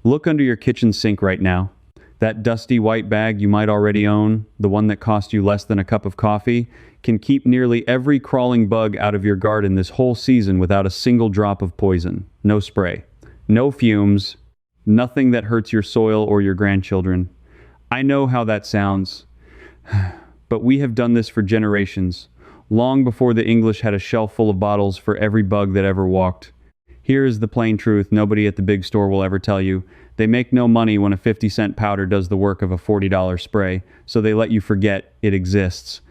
Look under your kitchen sink right now. That dusty white bag you might already own, the one that cost you less than a cup of coffee, can keep nearly every crawling bug out of your garden this whole season without a single drop of poison. No spray. No fumes. Nothing that hurts your soil or your grandchildren. I know how that sounds, but we have done this for generations, long before the English had a shelf full of bottles for every bug that ever walked. Here is the plain truth nobody at the big store will ever tell you. They make no money when a 50-cent powder does the work of a $40 spray, so they let you forget it exists.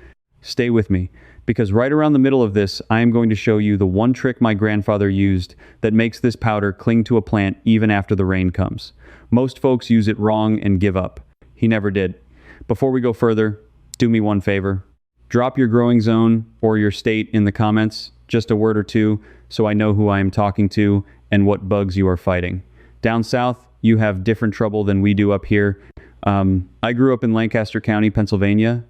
Stay with me, because right around the middle of this, I am going to show you the one trick my grandfather used that makes this powder cling to a plant even after the rain comes. Most folks use it wrong and give up. He never did. Before we go further, do me one favor. Drop your growing zone or your state in the comments, just a word or two, so I know who I am talking to and what bugs you are fighting. Down south, you have different trouble than we do up here. I grew up in Lancaster County, Pennsylvania.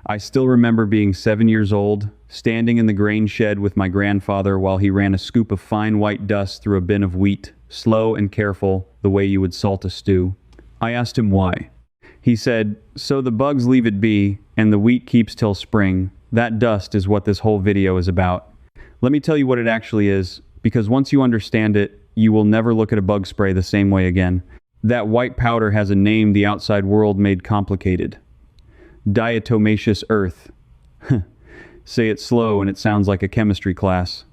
I still remember being 7 years old, standing in the grain shed with my grandfather while he ran a scoop of fine white dust through a bin of wheat, slow and careful, the way you would salt a stew. I asked him why. He said, "So the bugs leave it be, and the wheat keeps till spring. That dust is what this whole video is about." Let me tell you what it actually is, because once you understand it, you will never look at a bug spray the same way again. That white powder has a name the outside world made complicated. Diatomaceous earth. Say it slow and it sounds like a chemistry class.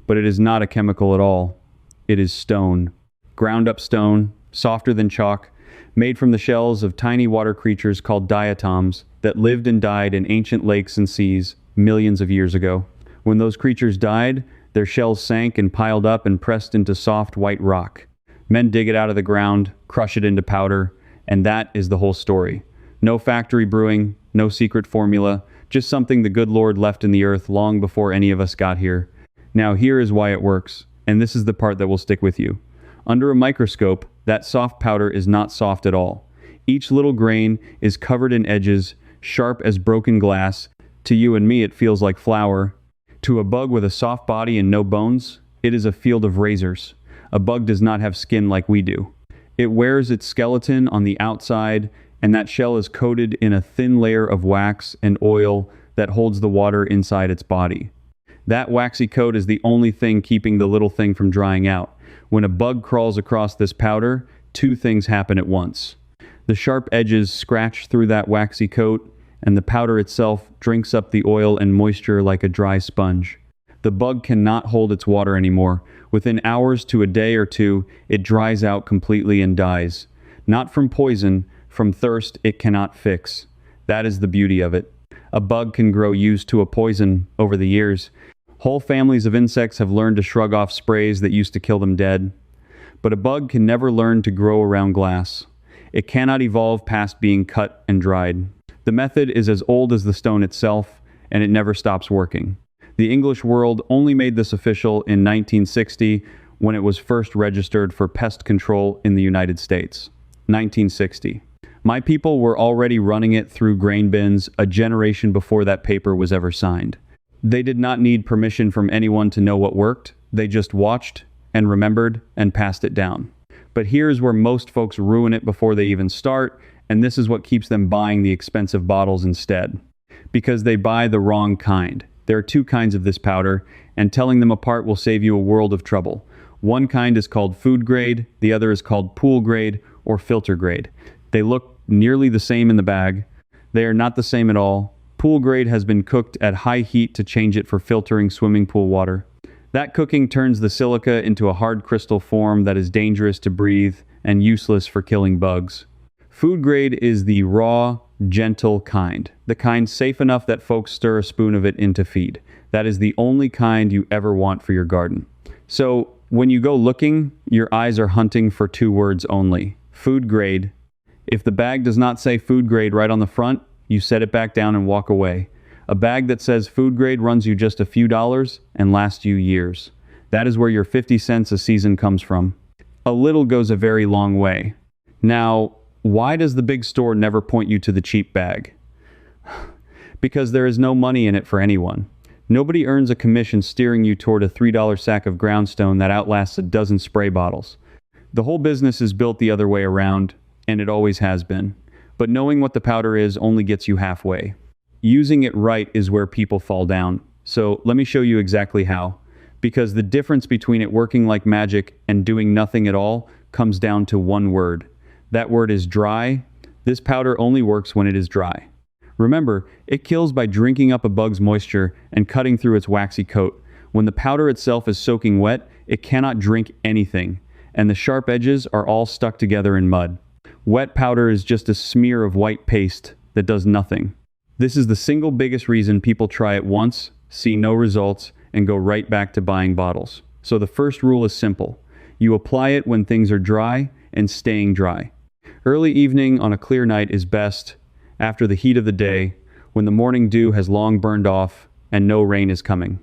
But it is not a chemical at all. It is stone. Ground up stone, softer than chalk, made from the shells of tiny water creatures called diatoms that lived and died in ancient lakes and seas millions of years ago. When those creatures died, their shells sank and piled up and pressed into soft white rock. Men dig it out of the ground, crush it into powder, and that is the whole story. No factory brewing, no secret formula, just something the good Lord left in the earth long before any of us got here. Now here is why it works, and this is the part that will stick with you. Under a microscope, that soft powder is not soft at all. Each little grain is covered in edges, sharp as broken glass. To you and me it feels like flour. To a bug with a soft body and no bones, it is a field of razors. A bug does not have skin like we do. It wears its skeleton on the outside, and that shell is coated in a thin layer of wax and oil that holds the water inside its body. That waxy coat is the only thing keeping the little thing from drying out. When a bug crawls across this powder, two things happen at once. The sharp edges scratch through that waxy coat, and the powder itself drinks up the oil and moisture like a dry sponge. The bug cannot hold its water anymore. Within hours to a day or two, it dries out completely and dies. Not from poison, from thirst it cannot fix. That is the beauty of it. A bug can grow used to a poison over the years. Whole families of insects have learned to shrug off sprays that used to kill them dead. But a bug can never learn to grow around glass. It cannot evolve past being cut and dried. The method is as old as the stone itself, and it never stops working. The English world only made this official in 1960 when it was first registered for pest control in the United States. 1960. My people were already running it through grain bins a generation before that paper was ever signed. They did not need permission from anyone to know what worked. They just watched and remembered and passed it down. But here's where most folks ruin it before they even start, and this is what keeps them buying the expensive bottles instead. Because they buy the wrong kind. There are two kinds of this powder, and telling them apart will save you a world of trouble. One kind is called food grade, the other is called pool grade or filter grade. They look nearly the same in the bag. They are not the same at all. Pool grade has been cooked at high heat to change it for filtering swimming pool water. That cooking turns the silica into a hard crystal form that is dangerous to breathe and useless for killing bugs. Food grade is the raw, gentle kind. The kind safe enough that folks stir a spoon of it into feed. That is the only kind you ever want for your garden. So when you go looking, your eyes are hunting for two words only. Food grade. If the bag does not say food grade right on the front, you set it back down and walk away. A bag that says food grade runs you just a few dollars and lasts you years. That is where your 50 cents a season comes from. A little goes a very long way. Now, why does the big store never point you to the cheap bag? Because there is no money in it for anyone. Nobody earns a commission steering you toward a $3 sack of groundstone that outlasts a dozen spray bottles. The whole business is built the other way around, and it always has been. But knowing what the powder is only gets you halfway. Using it right is where people fall down. So let me show you exactly how. Because the difference between it working like magic and doing nothing at all comes down to one word. That word is dry. This powder only works when it is dry. Remember, it kills by drinking up a bug's moisture and cutting through its waxy coat. When the powder itself is soaking wet, it cannot drink anything, and the sharp edges are all stuck together in mud. Wet powder is just a smear of white paste that does nothing. This is the single biggest reason people try it once, see no results, and go right back to buying bottles. So the first rule is simple. You apply it when things are dry and staying dry. Early evening on a clear night is best, after the heat of the day, when the morning dew has long burned off and no rain is coming.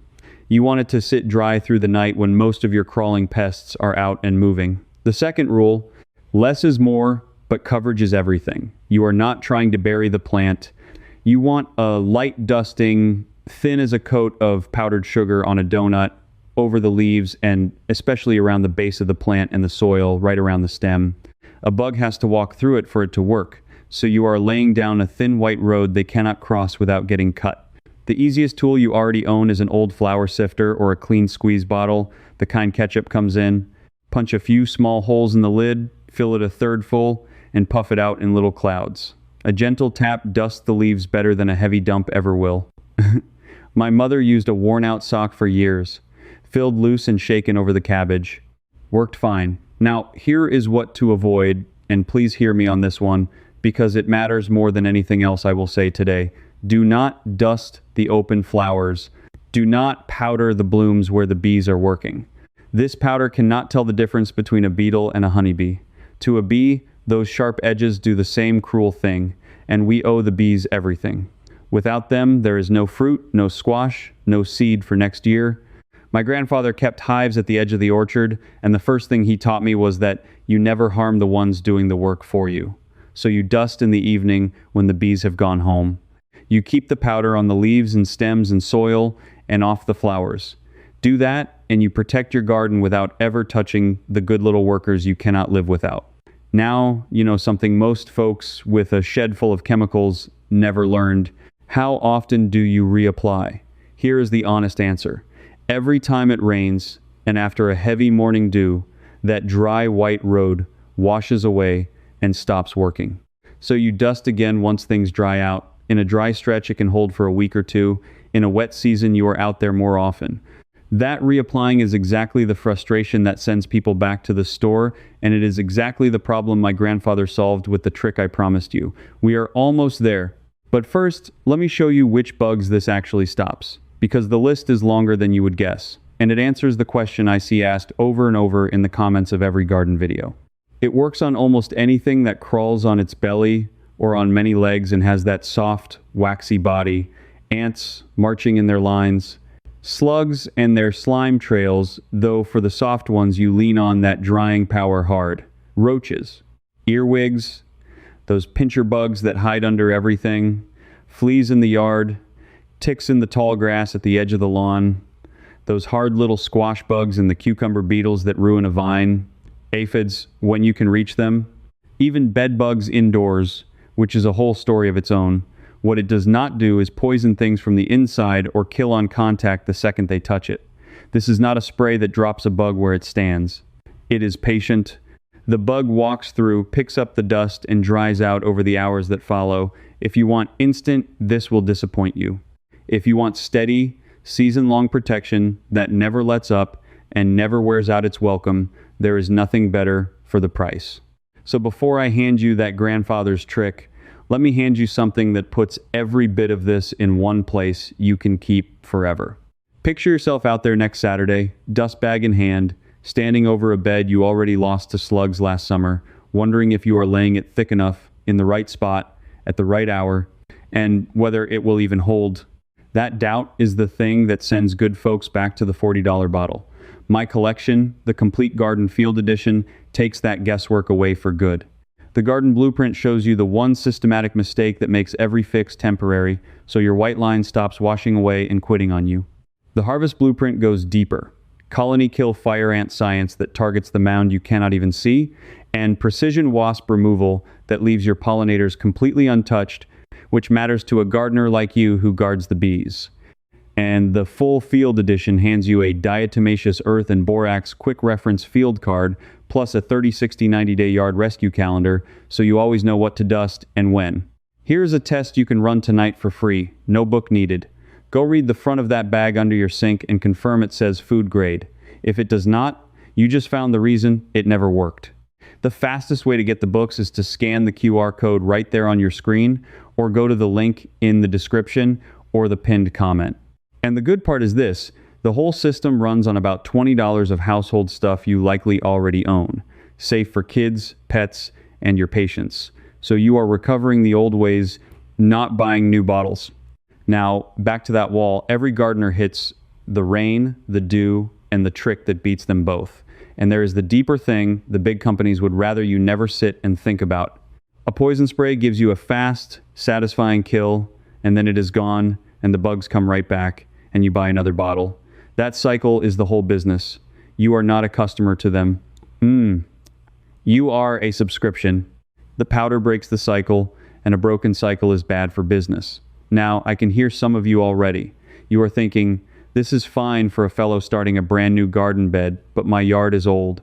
You want it to sit dry through the night when most of your crawling pests are out and moving. The second rule, less is more, but coverage is everything. You are not trying to bury the plant. You want a light dusting, thin as a coat of powdered sugar on a donut over the leaves and especially around the base of the plant and the soil, right around the stem. A bug has to walk through it for it to work, so you are laying down a thin white road they cannot cross without getting cut. The easiest tool you already own is an old flour sifter or a clean squeeze bottle, the kind ketchup comes in. Punch a few small holes in the lid, fill it a third full, and puff it out in little clouds. A gentle tap dusts the leaves better than a heavy dump ever will. My mother used a worn-out sock for years, filled loose and shaken over the cabbage. Worked fine. Now, here is what to avoid, and please hear me on this one, because it matters more than anything else I will say today. Do not dust the open flowers. Do not powder the blooms where the bees are working. This powder cannot tell the difference between a beetle and a honeybee. To a bee, those sharp edges do the same cruel thing, and we owe the bees everything. Without them, there is no fruit, no squash, no seed for next year. My grandfather kept hives at the edge of the orchard, and the first thing he taught me was that you never harm the ones doing the work for you. So you dust in the evening when the bees have gone home. You keep the powder on the leaves and stems and soil and off the flowers. Do that, and you protect your garden without ever touching the good little workers you cannot live without. Now, you know something most folks with a shed full of chemicals never learned. How often do you reapply? Here is the honest answer. Every time it rains, and after a heavy morning dew, that dry white road washes away and stops working. So you dust again once things dry out. In a dry stretch, it can hold for a week or two. In a wet season, you are out there more often. That reapplying is exactly the frustration that sends people back to the store, and it is exactly the problem my grandfather solved with the trick I promised you. We are almost there. But first, let me show you which bugs this actually stops, because the list is longer than you would guess, and it answers the question I see asked over and over in the comments of every garden video. It works on almost anything that crawls on its belly or on many legs and has that soft, waxy body. Ants marching in their lines. Slugs and their slime trails, though for the soft ones you lean on that drying power hard. Roaches. Earwigs. Those pincher bugs that hide under everything. Fleas in the yard. Ticks in the tall grass at the edge of the lawn. Those hard little squash bugs and the cucumber beetles that ruin a vine. Aphids, when you can reach them. Even bed bugs indoors, which is a whole story of its own. What it does not do is poison things from the inside or kill on contact the second they touch it. This is not a spray that drops a bug where it stands. It is patient. The bug walks through, picks up the dust, and dries out over the hours that follow. If you want instant, this will disappoint you. If you want steady, season-long protection that never lets up and never wears out its welcome, there is nothing better for the price. So before I hand you that grandfather's trick, let me hand you something that puts every bit of this in one place you can keep forever. Picture yourself out there next Saturday, dust bag in hand, standing over a bed you already lost to slugs last summer, wondering if you are laying it thick enough, in the right spot, at the right hour, and whether it will even hold. That doubt is the thing that sends good folks back to the $40 bottle. My collection, the Complete Garden Field Edition, takes that guesswork away for good. The Garden Blueprint shows you the one systematic mistake that makes every fix temporary, so your white line stops washing away and quitting on you. The Harvest Blueprint goes deeper. colony kill fire ant science that targets the mound you cannot even see, and precision wasp removal that leaves your pollinators completely untouched, which matters to a gardener like you who guards the bees. And the full field edition hands you a diatomaceous earth and borax quick reference field card, plus a 30, 60, 90-day yard rescue calendar, so you always know what to dust and when. Here's a test you can run tonight for free, no book needed. Go read the front of that bag under your sink and confirm it says food grade. If it does not, you just found the reason it never worked. The fastest way to get the books is to scan the QR code right there on your screen, or go to the link in the description or the pinned comment. And the good part is this, the whole system runs on about $20 of household stuff you likely already own, safe for kids, pets, and your patients. So you are recovering the old ways, not buying new bottles. Now, back to that wall, every gardener hits the rain, the dew, and the trick that beats them both. And there is the deeper thing the big companies would rather you never sit and think about. A poison spray gives you a fast, satisfying kill, and then it is gone, and the bugs come right back, and you buy another bottle. That cycle is the whole business. You are not a customer to them. You are a subscription. The powder breaks the cycle, and a broken cycle is bad for business. Now, I can hear some of you already. You are thinking, this is fine for a fellow starting a brand new garden bed, but my yard is old.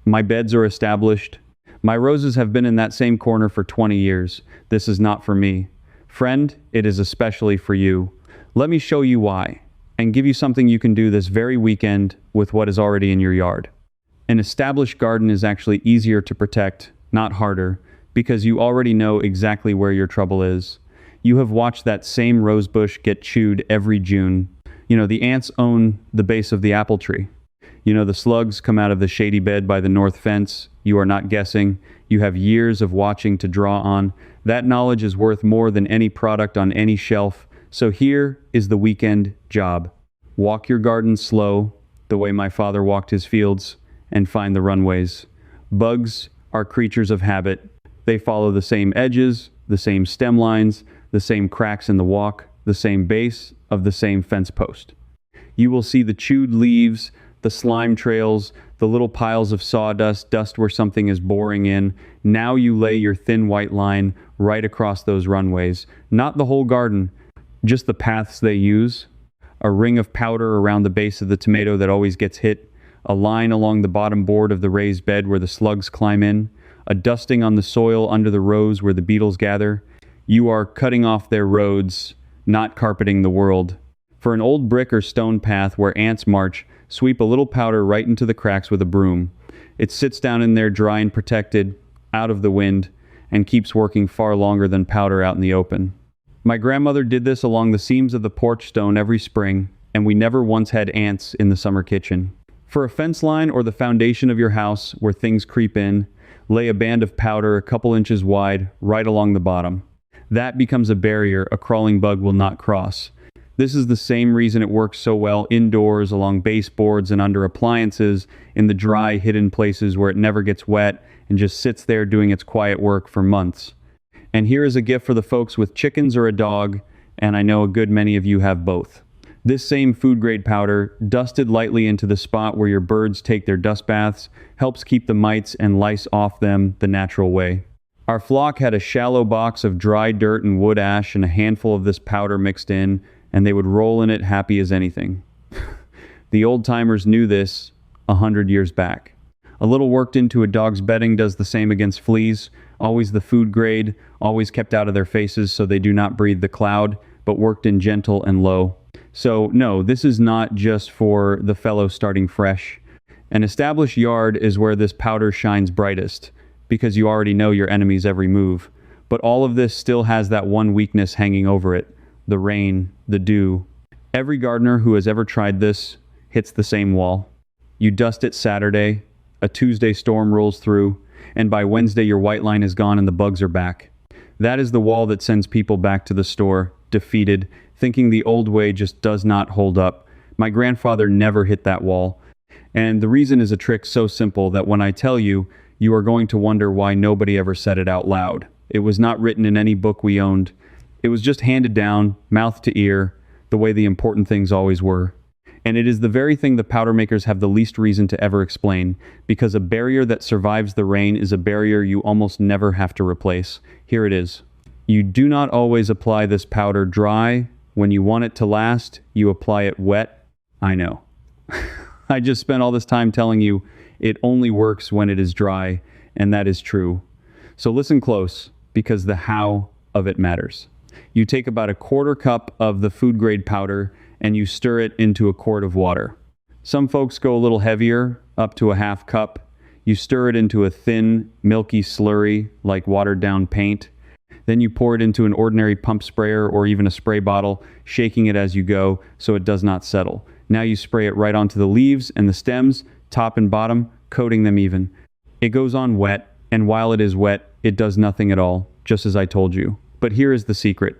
My beds are established. My roses have been in that same corner for 20 years. This is not for me. Friend, it is especially for you. Let me show you why, and give you something you can do this very weekend with what is already in your yard. An established garden is actually easier to protect, not harder, because you already know exactly where your trouble is. You have watched that same rose bush get chewed every June. You know, the ants own the base of the apple tree. You know, the slugs come out of the shady bed by the north fence. You are not guessing. You have years of watching to draw on. That knowledge is worth more than any product on any shelf. So here is the weekend job. Walk your garden slow, the way my father walked his fields, and find the runways. Bugs are creatures of habit. They follow the same edges, the same stem lines, the same cracks in the walk, the same base of the same fence post. You will see the chewed leaves, the slime trails, the little piles of sawdust, dust where something is boring in. Now you lay your thin white line right across those runways. Not the whole garden, just the paths they use. A ring of powder around the base of the tomato that always gets hit. A line along the bottom board of the raised bed where the slugs climb in. A dusting on the soil under the rows where the beetles gather. You are cutting off their roads, not carpeting the world. For an old brick or stone path where ants march, sweep a little powder right into the cracks with a broom. It sits down in there dry and protected, out of the wind, and keeps working far longer than powder out in the open. My grandmother did this along the seams of the porch stone every spring, and we never once had ants in the summer kitchen. For a fence line or the foundation of your house where things creep in, lay a band of powder a couple inches wide right along the bottom. That becomes a barrier a crawling bug will not cross. This is the same reason it works so well indoors, along baseboards and under appliances, in the dry, hidden places where it never gets wet and just sits there doing its quiet work for months. And here is a gift for the folks with chickens or a dog, and I know a good many of you have both. This same food-grade powder, dusted lightly into the spot where your birds take their dust baths, helps keep the mites and lice off them the natural way. Our flock had a shallow box of dry dirt and wood ash and a handful of this powder mixed in, and they would roll in it happy as anything. The old-timers knew this 100 years back. A little worked into a dog's bedding does the same against fleas, always the food grade, always kept out of their faces so they do not breathe the cloud, but worked in gentle and low. So no, this is not just for the fellow starting fresh. An established yard is where this powder shines brightest, because you already know your enemy's every move. But all of this still has that one weakness hanging over it, the rain, the dew. Every gardener who has ever tried this hits the same wall. You dust it Saturday, a Tuesday storm rolls through, and by Wednesday your white line is gone and the bugs are back. That is the wall that sends people back to the store, defeated, thinking the old way just does not hold up. My grandfather never hit that wall. And the reason is a trick so simple that when I tell you, you are going to wonder why nobody ever said it out loud. It was not written in any book we owned. It was just handed down, mouth to ear, the way the important things always were. And it is the very thing the powder makers have the least reason to ever explain, because a barrier that survives the rain is a barrier you almost never have to replace. Here it is. You do not always apply this powder dry. When you want it to last, you apply it wet. I know. I just spent all this time telling you it only works when it is dry, and that is true. So listen close, because the how of it matters. You take about a quarter cup of the food grade powder and you stir it into a quart of water. Some folks go a little heavier, up to a half cup. You stir it into a thin, milky slurry like watered down paint. Then you pour it into an ordinary pump sprayer or even a spray bottle, shaking it as you go so it does not settle. Now you spray it right onto the leaves and the stems, top and bottom, coating them even. It goes on wet, and while it is wet, it does nothing at all, just as I told you. But here is the secret.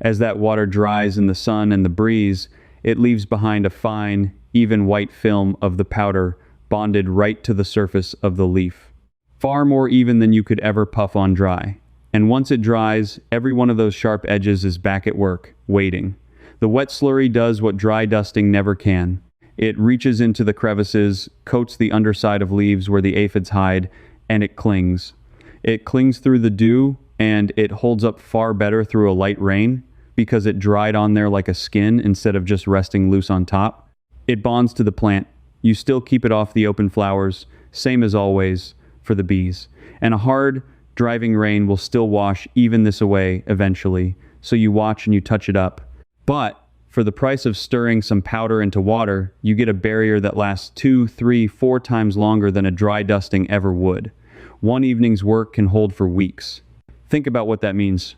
As that water dries in the sun and the breeze, it leaves behind a fine, even white film of the powder bonded right to the surface of the leaf. Far more even than you could ever puff on dry. And once it dries, every one of those sharp edges is back at work, waiting. The wet slurry does what dry dusting never can. It reaches into the crevices, coats the underside of leaves where the aphids hide, and it clings. It clings through the dew, and it holds up far better through a light rain because it dried on there like a skin instead of just resting loose on top. It bonds to the plant. You still keep it off the open flowers, same as always, for the bees. And a hard, driving rain will still wash even this away eventually, so you watch and you touch it up. But for the price of stirring some powder into water, you get a barrier that lasts 2, 3, 4 times longer than a dry dusting ever would. One evening's work can hold for weeks. Think about what that means.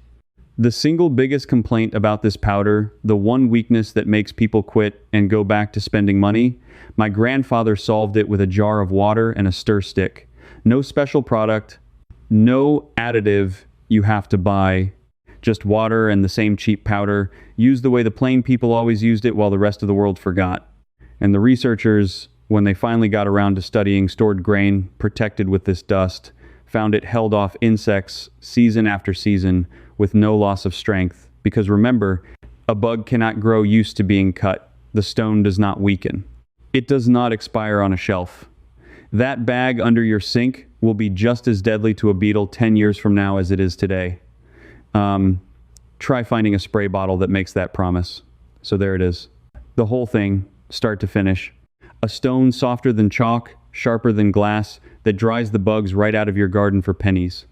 The single biggest complaint about this powder, the one weakness that makes people quit and go back to spending money, my grandfather solved it with a jar of water and a stir stick. No special product, no additive you have to buy, just water and the same cheap powder, used the way the plain people always used it while the rest of the world forgot. And the researchers, when they finally got around to studying stored grain protected with this dust, found it held off insects season after season with no loss of strength. Because remember, a bug cannot grow used to being cut. The stone does not weaken. It does not expire on a shelf. That bag under your sink will be just as deadly to a beetle 10 years from now as it is today. Try finding a spray bottle that makes that promise. So there it is. The whole thing, start to finish. A stone softer than chalk, sharper than glass, that dries the bugs right out of your garden for pennies.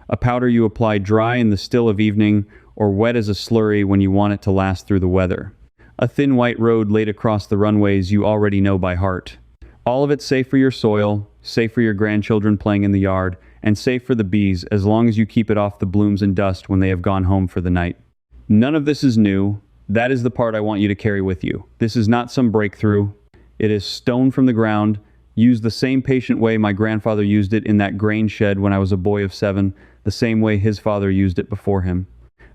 A powder you apply dry in the still of evening or wet as a slurry when you want it to last through the weather. A thin white road laid across the runways you already know by heart. All of it safe for your soil, safe for your grandchildren playing in the yard, and safe for the bees as long as you keep it off the blooms and dust when they have gone home for the night. None of this is new. That is the part I want you to carry with you. This is not some breakthrough. It is stone from the ground, used the same patient way my grandfather used it in that grain shed when I was a boy of 7, the same way his father used it before him.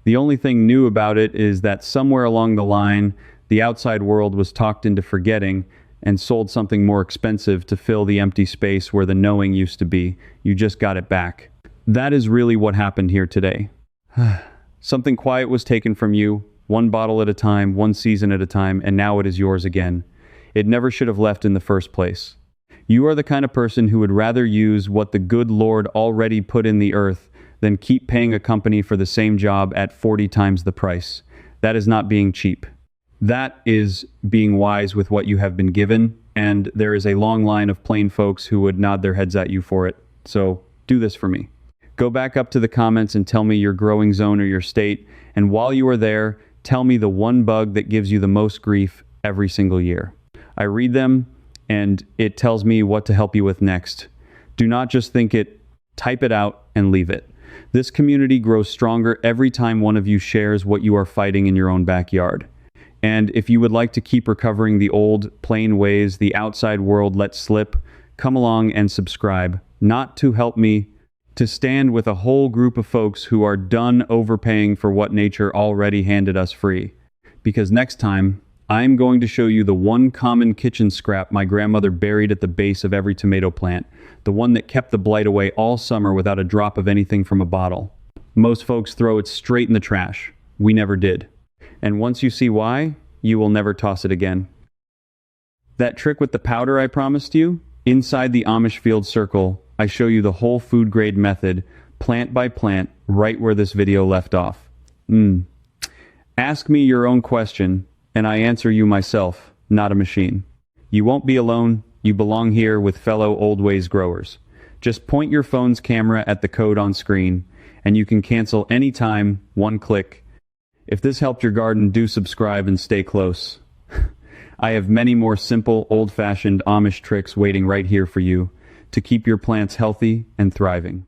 The only thing new about it is that somewhere along the line, the outside world was talked into forgetting and sold something more expensive to fill the empty space where the knowing used to be. You just got it back. That is really what happened here today. Something quiet was taken from you, one bottle at a time, one season at a time, and now it is yours again. It never should have left in the first place. You are the kind of person who would rather use what the good Lord already put in the earth than keep paying a company for the same job at 40 times the price. That is not being cheap. That is being wise with what you have been given, and there is a long line of plain folks who would nod their heads at you for it. So do this for me. Go back up to the comments and tell me your growing zone or your state, and while you are there, tell me the one bug that gives you the most grief every single year. I read them, and it tells me what to help you with next. Do not just think it, type it out and leave it. This community grows stronger every time one of you shares what you are fighting in your own backyard. And if you would like to keep recovering the old, plain ways the outside world let slip, come along and subscribe, not to help me, to stand with a whole group of folks who are done overpaying for what nature already handed us free. Because next time, I'm going to show you the one common kitchen scrap my grandmother buried at the base of every tomato plant, the one that kept the blight away all summer without a drop of anything from a bottle. Most folks throw it straight in the trash. We never did. And once you see why, you will never toss it again. That trick with the powder I promised you? Inside the Amish field circle, I show you the whole food grade method, plant by plant, right where this video left off. Ask me your own question, and I answer you myself, not a machine. You won't be alone, you belong here with fellow old ways growers. Just point your phone's camera at the code on screen, and you can cancel anytime, one click. If this helped your garden, do subscribe and stay close. I have many more simple, old-fashioned Amish tricks waiting right here for you to keep your plants healthy and thriving.